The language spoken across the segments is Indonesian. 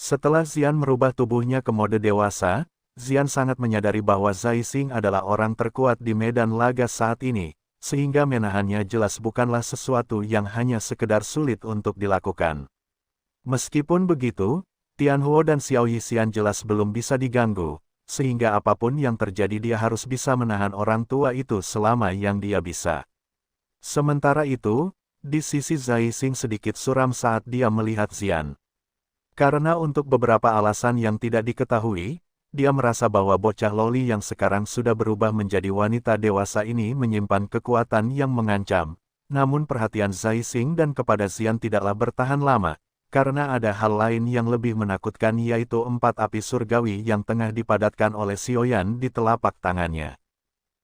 Setelah Xian merubah tubuhnya ke mode dewasa, Xian sangat menyadari bahwa Zai Xing adalah orang terkuat di medan laga saat ini, sehingga menahannya jelas bukanlah sesuatu yang hanya sekedar sulit untuk dilakukan. Meskipun begitu, Tianhuo dan Xiao Yixian jelas belum bisa diganggu, sehingga apapun yang terjadi dia harus bisa menahan orang tua itu selama yang dia bisa. Sementara itu, di sisi Zai Xing sedikit suram saat dia melihat Xian. Karena untuk beberapa alasan yang tidak diketahui, dia merasa bahwa bocah loli yang sekarang sudah berubah menjadi wanita dewasa ini menyimpan kekuatan yang mengancam. Namun perhatian Zai Xing dan kepada Xian tidaklah bertahan lama, karena ada hal lain yang lebih menakutkan yaitu 4 api surgawi yang tengah dipadatkan oleh Xiaoyan di telapak tangannya.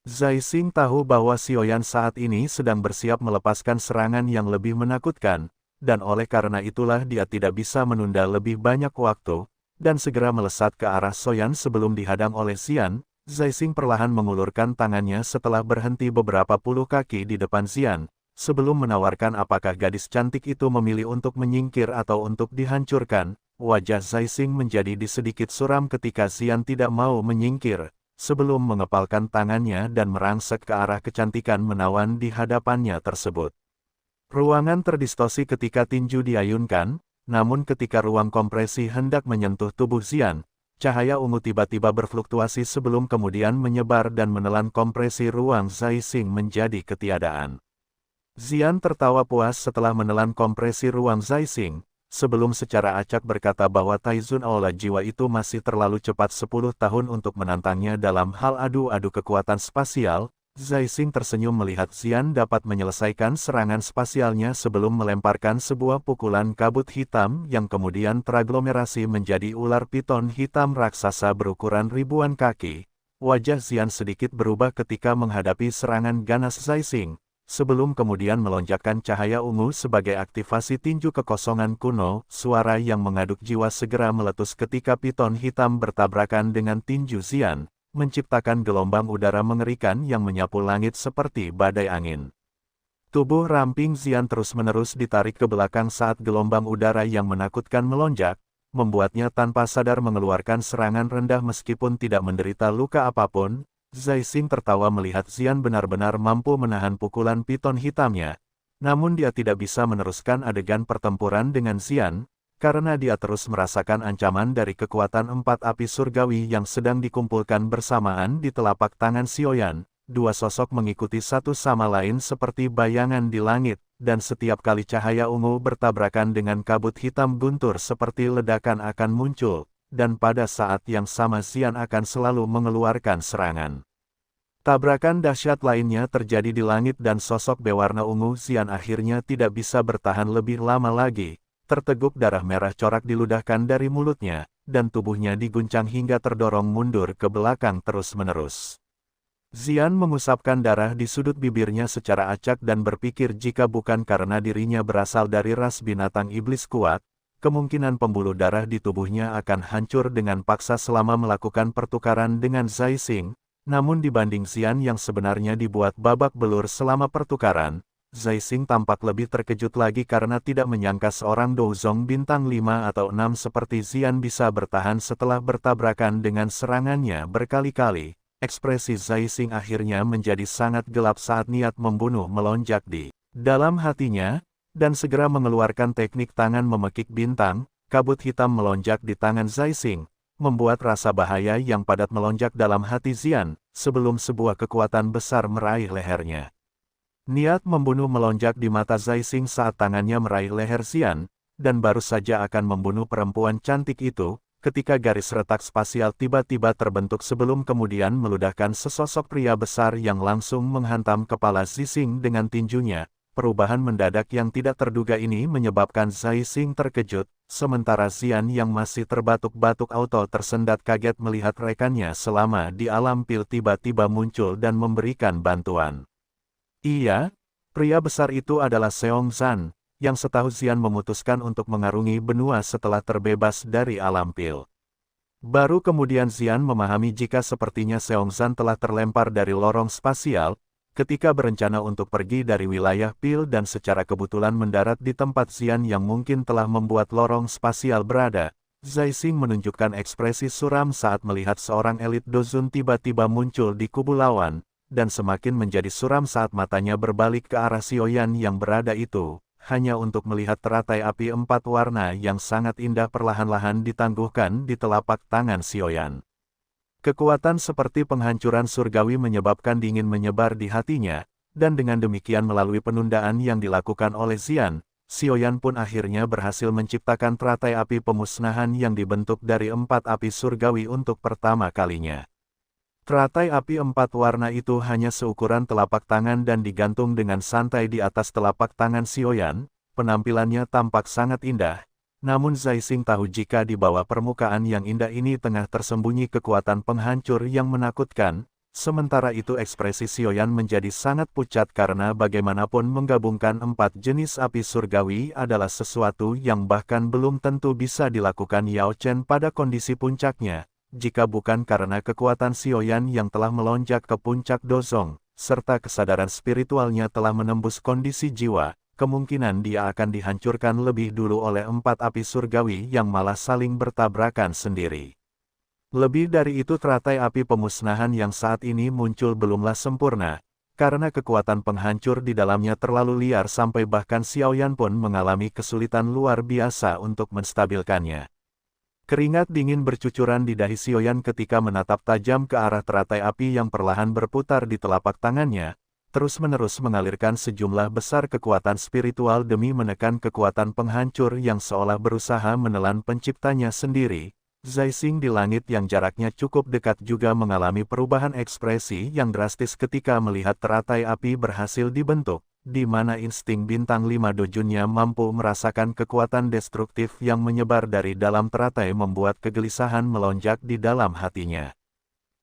Zai Xing tahu bahwa Xiaoyan saat ini sedang bersiap melepaskan serangan yang lebih menakutkan, dan oleh karena itulah dia tidak bisa menunda lebih banyak waktu, dan segera melesat ke arah Xiaoyan sebelum dihadang oleh Xian. Zai Xing perlahan mengulurkan tangannya setelah berhenti beberapa puluh kaki di depan Xian, sebelum menawarkan apakah gadis cantik itu memilih untuk menyingkir atau untuk dihancurkan. Wajah Zai Xing menjadi sedikit suram ketika Xian tidak mau menyingkir, sebelum mengepalkan tangannya dan merangsek ke arah kecantikan menawan di hadapannya tersebut. Ruangan terdistorsi ketika tinju diayunkan, namun ketika ruang kompresi hendak menyentuh tubuh Xian, cahaya ungu tiba-tiba berfluktuasi sebelum kemudian menyebar dan menelan kompresi ruang Zai Xing menjadi ketiadaan. Xian tertawa puas setelah menelan kompresi ruang Zai Xing, sebelum secara acak berkata bahwa Taizun Aula jiwa itu masih terlalu cepat 10 tahun untuk menantangnya dalam hal adu-adu kekuatan spasial. Zai Xing tersenyum melihat Xian dapat menyelesaikan serangan spasialnya sebelum melemparkan sebuah pukulan kabut hitam yang kemudian teraglomerasi menjadi ular piton hitam raksasa berukuran ribuan kaki. Wajah Xian sedikit berubah ketika menghadapi serangan ganas Zai Xing, sebelum kemudian melonjakkan cahaya ungu sebagai aktivasi tinju kekosongan kuno. Suara yang mengaduk jiwa segera meletus ketika piton hitam bertabrakan dengan tinju Xian, menciptakan gelombang udara mengerikan yang menyapu langit seperti badai angin. Tubuh ramping Xian terus-menerus ditarik ke belakang saat gelombang udara yang menakutkan melonjak, membuatnya tanpa sadar mengeluarkan serangan rendah meskipun tidak menderita luka apapun. Zai Xing tertawa melihat Xian benar-benar mampu menahan pukulan piton hitamnya, namun dia tidak bisa meneruskan adegan pertempuran dengan Xian, karena dia terus merasakan ancaman dari kekuatan 4 api surgawi yang sedang dikumpulkan bersamaan di telapak tangan Xiaoyan. Dua sosok mengikuti satu sama lain seperti bayangan di langit, dan setiap kali cahaya ungu bertabrakan dengan kabut hitam guntur seperti ledakan akan muncul, dan pada saat yang sama Xian akan selalu mengeluarkan serangan. Tabrakan dahsyat lainnya terjadi di langit dan sosok berwarna ungu Xian akhirnya tidak bisa bertahan lebih lama lagi. Terteguk darah merah corak diludahkan dari mulutnya, dan tubuhnya diguncang hingga terdorong mundur ke belakang terus-menerus. Xian mengusapkan darah di sudut bibirnya secara acak dan berpikir jika bukan karena dirinya berasal dari ras binatang iblis kuat, kemungkinan pembuluh darah di tubuhnya akan hancur dengan paksa selama melakukan pertukaran dengan Zai Xing. Namun dibanding Xian yang sebenarnya dibuat babak belur selama pertukaran, Zai Xing tampak lebih terkejut lagi karena tidak menyangka seorang Douzong bintang 5 atau 6 seperti Xian bisa bertahan setelah bertabrakan dengan serangannya berkali-kali. Ekspresi Zai Xing akhirnya menjadi sangat gelap saat niat membunuh melonjak di dalam hatinya, dan segera mengeluarkan teknik tangan memekik bintang. Kabut hitam melonjak di tangan Zai Xing, membuat rasa bahaya yang padat melonjak dalam hati Xian, sebelum sebuah kekuatan besar meraih lehernya. Niat membunuh melonjak di mata Zai Xing saat tangannya meraih leher Xian, dan baru saja akan membunuh perempuan cantik itu, ketika garis retak spasial tiba-tiba terbentuk sebelum kemudian meludahkan sesosok pria besar yang langsung menghantam kepala Zai Xing dengan tinjunya. Perubahan mendadak yang tidak terduga ini menyebabkan Zai Xing terkejut, sementara Xian yang masih terbatuk-batuk auto tersendat kaget melihat rekannya selama di alam pil tiba-tiba muncul dan memberikan bantuan. Iya, pria besar itu adalah Seong Zan, yang setahu Xian memutuskan untuk mengarungi benua setelah terbebas dari alam pil. Baru kemudian Xian memahami jika sepertinya Seong Zan telah terlempar dari lorong spasial, ketika berencana untuk pergi dari wilayah pil dan secara kebetulan mendarat di tempat Xian yang mungkin telah membuat lorong spasial berada. Zaising menunjukkan ekspresi suram saat melihat seorang elit Dozun tiba-tiba muncul di kubu lawan, dan semakin menjadi suram saat matanya berbalik ke arah Xiaoyan yang berada itu, hanya untuk melihat teratai api 4 warna yang sangat indah perlahan-lahan ditangguhkan di telapak tangan Xiaoyan. Kekuatan seperti penghancuran surgawi menyebabkan dingin menyebar di hatinya, dan dengan demikian melalui penundaan yang dilakukan oleh Xian, Xiaoyan pun akhirnya berhasil menciptakan teratai api pemusnahan yang dibentuk dari 4 api surgawi untuk pertama kalinya. Teratai api 4 warna itu hanya seukuran telapak tangan dan digantung dengan santai di atas telapak tangan Xiaoyan. Penampilannya tampak sangat indah. Namun Zaising tahu jika di bawah permukaan yang indah ini tengah tersembunyi kekuatan penghancur yang menakutkan. Sementara itu ekspresi Xiaoyan menjadi sangat pucat karena bagaimanapun menggabungkan 4 jenis api surgawi adalah sesuatu yang bahkan belum tentu bisa dilakukan Yao Chen pada kondisi puncaknya. Jika bukan karena kekuatan Xiaoyan yang telah melonjak ke puncak Dozong, serta kesadaran spiritualnya telah menembus kondisi jiwa, kemungkinan dia akan dihancurkan lebih dulu oleh 4 api surgawi yang malah saling bertabrakan sendiri. Lebih dari itu teratai api pemusnahan yang saat ini muncul belumlah sempurna, karena kekuatan penghancur di dalamnya terlalu liar sampai bahkan Xiaoyan pun mengalami kesulitan luar biasa untuk menstabilkannya. Keringat dingin bercucuran di dahi Xiaoyan ketika menatap tajam ke arah teratai api yang perlahan berputar di telapak tangannya, terus-menerus mengalirkan sejumlah besar kekuatan spiritual demi menekan kekuatan penghancur yang seolah berusaha menelan penciptanya sendiri. Zaising di langit yang jaraknya cukup dekat juga mengalami perubahan ekspresi yang drastis ketika melihat teratai api berhasil dibentuk, di mana insting bintang 5 dojunnya mampu merasakan kekuatan destruktif yang menyebar dari dalam teratai membuat kegelisahan melonjak di dalam hatinya.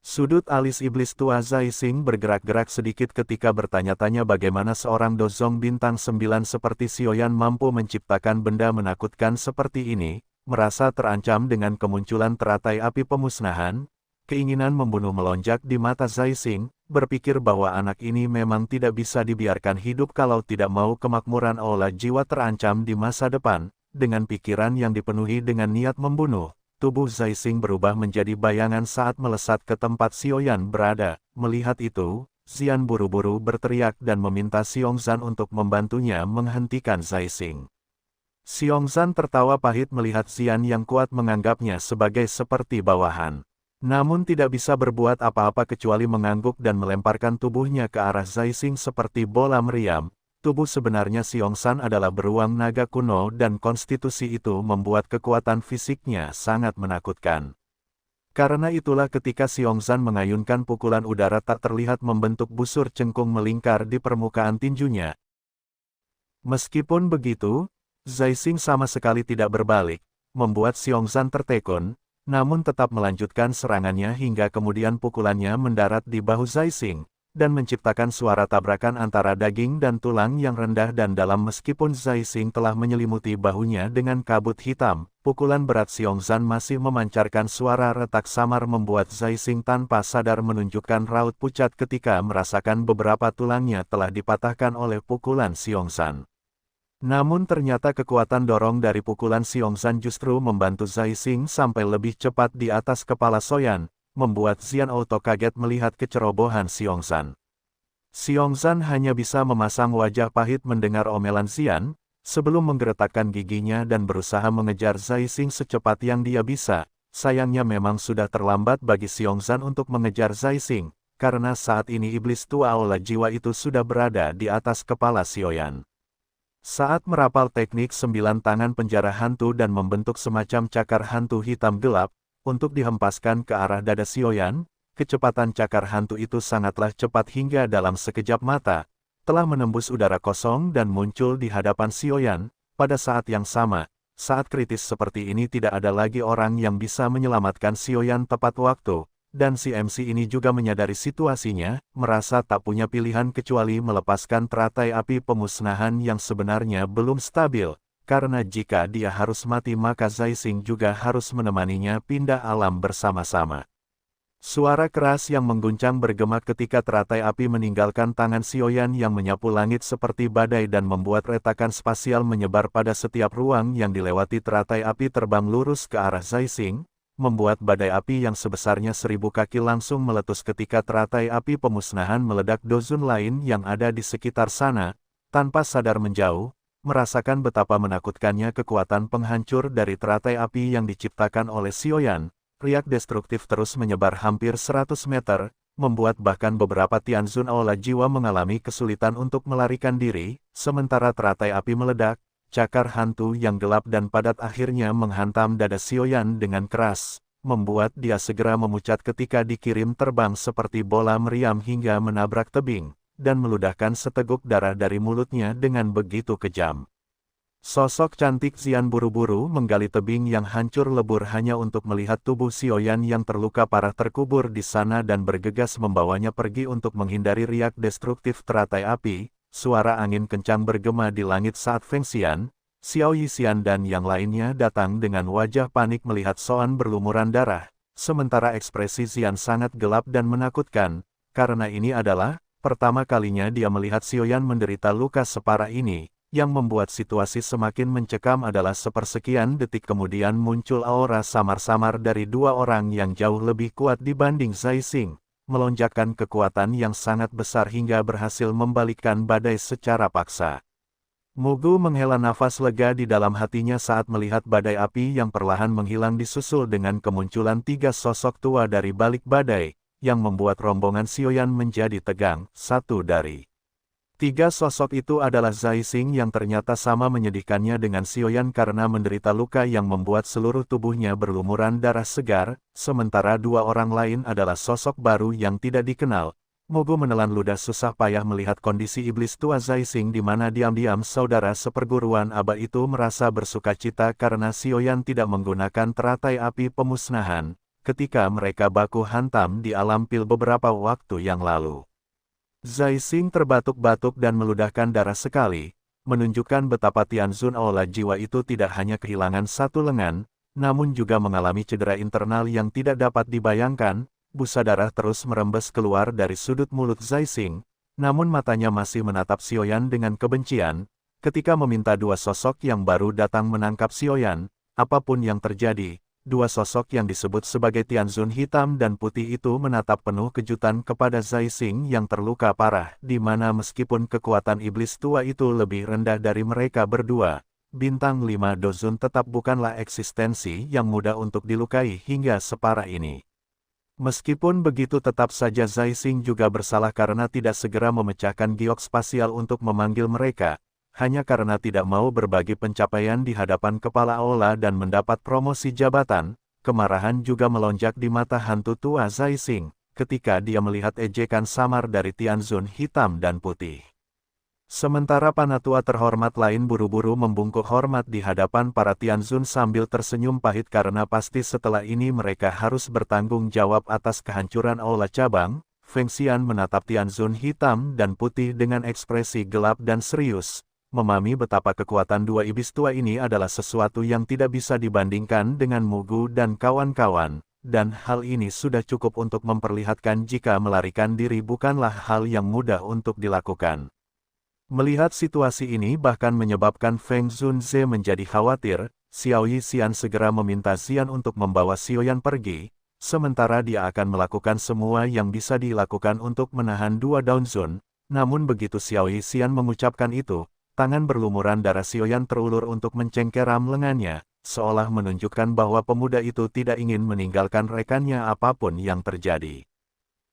Sudut alis iblis tua Zaising bergerak-gerak sedikit ketika bertanya-tanya bagaimana seorang Dozong bintang 9 seperti Xiaoyan mampu menciptakan benda menakutkan seperti ini, merasa terancam dengan kemunculan teratai api pemusnahan. Keinginan membunuh melonjak di mata Zaising, berpikir bahwa anak ini memang tidak bisa dibiarkan hidup kalau tidak mau kemakmuran aula jiwa terancam di masa depan. Dengan pikiran yang dipenuhi dengan niat membunuh, tubuh Zaising berubah menjadi bayangan saat melesat ke tempat Xiaoyan berada. Melihat itu, Xian buru-buru berteriak dan meminta Xiongzan untuk membantunya menghentikan Zaising. Xiongzan tertawa pahit melihat Xian yang kuat menganggapnya sebagai seperti bawahan. Namun tidak bisa berbuat apa-apa kecuali mengangguk dan melemparkan tubuhnya ke arah Zaising seperti bola meriam. Tubuh sebenarnya Xiongzan adalah beruang naga kuno dan konstitusi itu membuat kekuatan fisiknya sangat menakutkan. Karena itulah ketika Xiongzan mengayunkan pukulan udara tak terlihat membentuk busur cengkung melingkar di permukaan tinjunya. Meskipun begitu, Zaising sama sekali tidak berbalik, membuat Xiongzan tertegun, namun tetap melanjutkan serangannya hingga kemudian pukulannya mendarat di bahu Zaising, dan menciptakan suara tabrakan antara daging dan tulang yang rendah dan dalam. Meskipun Zaising telah menyelimuti bahunya dengan kabut hitam, pukulan berat Xiongzan masih memancarkan suara retak samar membuat Zaising tanpa sadar menunjukkan raut pucat ketika merasakan beberapa tulangnya telah dipatahkan oleh pukulan Xiongzan. Namun ternyata kekuatan dorong dari pukulan Xiongzan justru membantu Zaising sampai lebih cepat di atas kepala Xiaoyan, membuat Xian Auto kaget melihat kecerobohan Xiongzan. Xiongzan hanya bisa memasang wajah pahit mendengar omelan Xian, sebelum menggeretakkan giginya dan berusaha mengejar Zaising secepat yang dia bisa. Sayangnya memang sudah terlambat bagi Xiongzan untuk mengejar Zaising, karena saat ini iblis tua aula jiwa itu sudah berada di atas kepala Xiaoyan. Saat merapal teknik 9 tangan penjara hantu dan membentuk semacam cakar hantu hitam gelap, untuk dihempaskan ke arah dada Xiaoyan, kecepatan cakar hantu itu sangatlah cepat hingga dalam sekejap mata, telah menembus udara kosong dan muncul di hadapan Xiaoyan. Pada saat yang sama, saat kritis seperti ini tidak ada lagi orang yang bisa menyelamatkan Xiaoyan tepat waktu. Dan si MC ini juga menyadari situasinya, merasa tak punya pilihan kecuali melepaskan teratai api pemusnahan yang sebenarnya belum stabil, karena jika dia harus mati maka Zaising juga harus menemaninya pindah alam bersama-sama. Suara keras yang mengguncang bergema ketika teratai api meninggalkan tangan Xiaoyan yang menyapu langit seperti badai dan membuat retakan spasial menyebar pada setiap ruang yang dilewati. Teratai api terbang lurus ke arah Zai Xing, membuat badai api yang sebesarnya 1000 kaki langsung meletus ketika teratai api pemusnahan meledak. Dozun lain yang ada di sekitar sana, tanpa sadar menjauh, merasakan betapa menakutkannya kekuatan penghancur dari teratai api yang diciptakan oleh Xiaoyan. Riak destruktif terus menyebar hampir 100 meter, membuat bahkan beberapa Tianzun Aula jiwa mengalami kesulitan untuk melarikan diri, sementara teratai api meledak, cakar hantu yang gelap dan padat akhirnya menghantam dada Xiaoyan dengan keras, membuat dia segera memucat ketika dikirim terbang seperti bola meriam hingga menabrak tebing, dan meludahkan seteguk darah dari mulutnya dengan begitu kejam. Sosok cantik Xian buru-buru menggali tebing yang hancur lebur hanya untuk melihat tubuh Xiaoyan yang terluka parah terkubur di sana dan bergegas membawanya pergi untuk menghindari riak destruktif teratai api. Suara angin kencang bergema di langit saat Feng Xian, Xiao Yixian dan yang lainnya datang dengan wajah panik melihat Soan berlumuran darah, sementara ekspresi Xian sangat gelap dan menakutkan, karena ini adalah pertama kalinya dia melihat Xiaoyan menderita luka separah ini. Yang membuat situasi semakin mencekam adalah sepersekian detik kemudian muncul aura samar-samar dari dua orang yang jauh lebih kuat dibanding Zai Xing, melonjakkan kekuatan yang sangat besar hingga berhasil membalikkan badai secara paksa. Mugu menghela nafas lega di dalam hatinya saat melihat badai api yang perlahan menghilang disusul dengan kemunculan tiga sosok tua dari balik badai, yang membuat rombongan Xiaoyan menjadi tegang. Satu dari tiga sosok itu adalah Zai Xing yang ternyata sama menyedihkannya dengan Xiaoyan karena menderita luka yang membuat seluruh tubuhnya berlumuran darah segar, sementara dua orang lain adalah sosok baru yang tidak dikenal. Mugu menelan ludah susah payah melihat kondisi iblis tua Zai Xing di mana diam-diam saudara seperguruan aba itu merasa bersukacita karena Xiaoyan tidak menggunakan teratai api pemusnahan, ketika mereka baku hantam di alam pil beberapa waktu yang lalu. Zai Xing terbatuk-batuk dan meludahkan darah sekali, menunjukkan betapa Tianzun Aula jiwa itu tidak hanya kehilangan satu lengan, namun juga mengalami cedera internal yang tidak dapat dibayangkan. Busa darah terus merembes keluar dari sudut mulut Zai Xing, namun matanya masih menatap Xiaoyan dengan kebencian. Ketika meminta dua sosok yang baru datang menangkap Xiaoyan, apapun yang terjadi, dua sosok yang disebut sebagai Tianzun hitam dan putih itu menatap penuh kejutan kepada Zai Xing yang terluka parah, di mana meskipun kekuatan iblis tua itu lebih rendah dari mereka berdua, bintang 5 Dozun tetap bukanlah eksistensi yang mudah untuk dilukai hingga separah ini. Meskipun begitu tetap saja Zai Xing juga bersalah karena tidak segera memecahkan giok spasial untuk memanggil mereka, hanya karena tidak mau berbagi pencapaian di hadapan kepala aula dan mendapat promosi jabatan. Kemarahan juga melonjak di mata hantu tua Zai Xing, ketika dia melihat ejekan samar dari Tianzun hitam dan putih. Sementara panatua terhormat lain buru-buru membungkuk hormat di hadapan para Tianzun sambil tersenyum pahit karena pasti setelah ini mereka harus bertanggung jawab atas kehancuran aula cabang. Feng Xian menatap Tianzun hitam dan putih dengan ekspresi gelap dan serius, memahami betapa kekuatan dua iblis tua ini adalah sesuatu yang tidak bisa dibandingkan dengan Mugu dan kawan-kawan, dan hal ini sudah cukup untuk memperlihatkan jika melarikan diri bukanlah hal yang mudah untuk dilakukan. Melihat situasi ini bahkan menyebabkan Feng Zunze menjadi khawatir. Xiao Yixian segera meminta Xian untuk membawa Xiaoyan pergi, sementara dia akan melakukan semua yang bisa dilakukan untuk menahan dua Daunzun. Namun begitu Xiao Yixian mengucapkan itu, tangan berlumuran darah Xiaoyan terulur untuk mencengkeram lengannya, seolah menunjukkan bahwa pemuda itu tidak ingin meninggalkan rekannya apapun yang terjadi.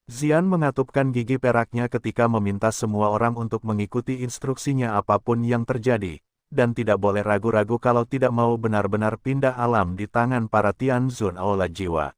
Xian mengatupkan gigi peraknya ketika meminta semua orang untuk mengikuti instruksinya apapun yang terjadi, dan tidak boleh ragu-ragu kalau tidak mau benar-benar pindah alam di tangan para Tianzun Aula jiwa.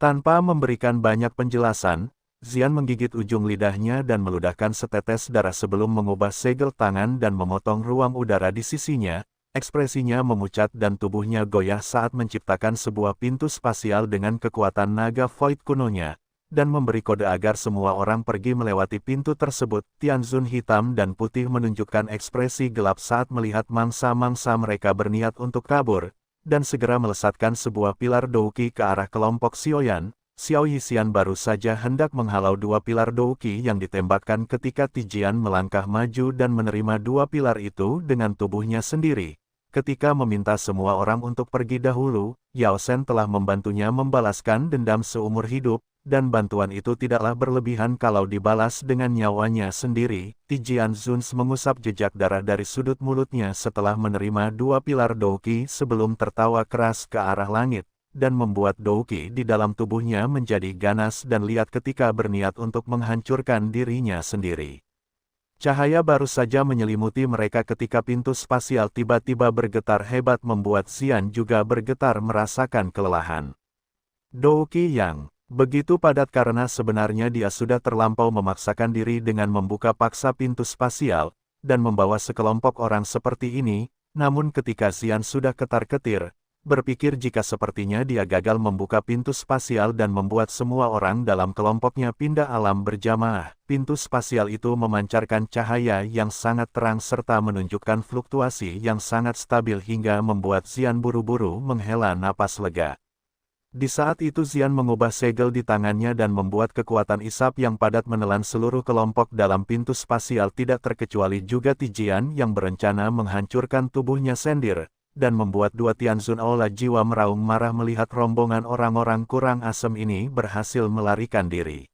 Tanpa memberikan banyak penjelasan, Xian menggigit ujung lidahnya dan meludahkan setetes darah sebelum mengubah segel tangan dan memotong ruang udara di sisinya. Ekspresinya memucat dan tubuhnya goyah saat menciptakan sebuah pintu spasial dengan kekuatan naga void kunonya, dan memberi kode agar semua orang pergi melewati pintu tersebut. Tianzun hitam dan putih menunjukkan ekspresi gelap saat melihat mangsa-mangsa mereka berniat untuk kabur, dan segera melesatkan sebuah pilar douki ke arah kelompok Xiaoyan. Xiao Yixian baru saja hendak menghalau dua pilar Douqi yang ditembakkan ketika Tijian melangkah maju dan menerima dua pilar itu dengan tubuhnya sendiri. Ketika meminta semua orang untuk pergi dahulu, Yao Shen telah membantunya membalaskan dendam seumur hidup, dan bantuan itu tidaklah berlebihan kalau dibalas dengan nyawanya sendiri. Tijian Zuns mengusap jejak darah dari sudut mulutnya setelah menerima dua pilar Douqi sebelum tertawa keras ke arah langit, dan membuat Douqi di dalam tubuhnya menjadi ganas dan liat ketika berniat untuk menghancurkan dirinya sendiri. Cahaya baru saja menyelimuti mereka ketika pintu spasial tiba-tiba bergetar hebat membuat Xian juga bergetar merasakan kelelahan. Douqi yang begitu padat karena sebenarnya dia sudah terlampau memaksakan diri dengan membuka paksa pintu spasial, dan membawa sekelompok orang seperti ini, namun ketika Xian sudah ketar-ketir, berpikir jika sepertinya dia gagal membuka pintu spasial dan membuat semua orang dalam kelompoknya pindah alam berjamaah. Pintu spasial itu memancarkan cahaya yang sangat terang serta menunjukkan fluktuasi yang sangat stabil hingga membuat Xian buru-buru menghela napas lega. Di saat itu Xian mengubah segel di tangannya dan membuat kekuatan isap yang padat menelan seluruh kelompok dalam pintu spasial tidak terkecuali juga Tijian yang berencana menghancurkan tubuhnya sendiri, dan membuat dua Tianzun Aula jiwa meraung marah melihat rombongan orang-orang kurang asem ini berhasil melarikan diri.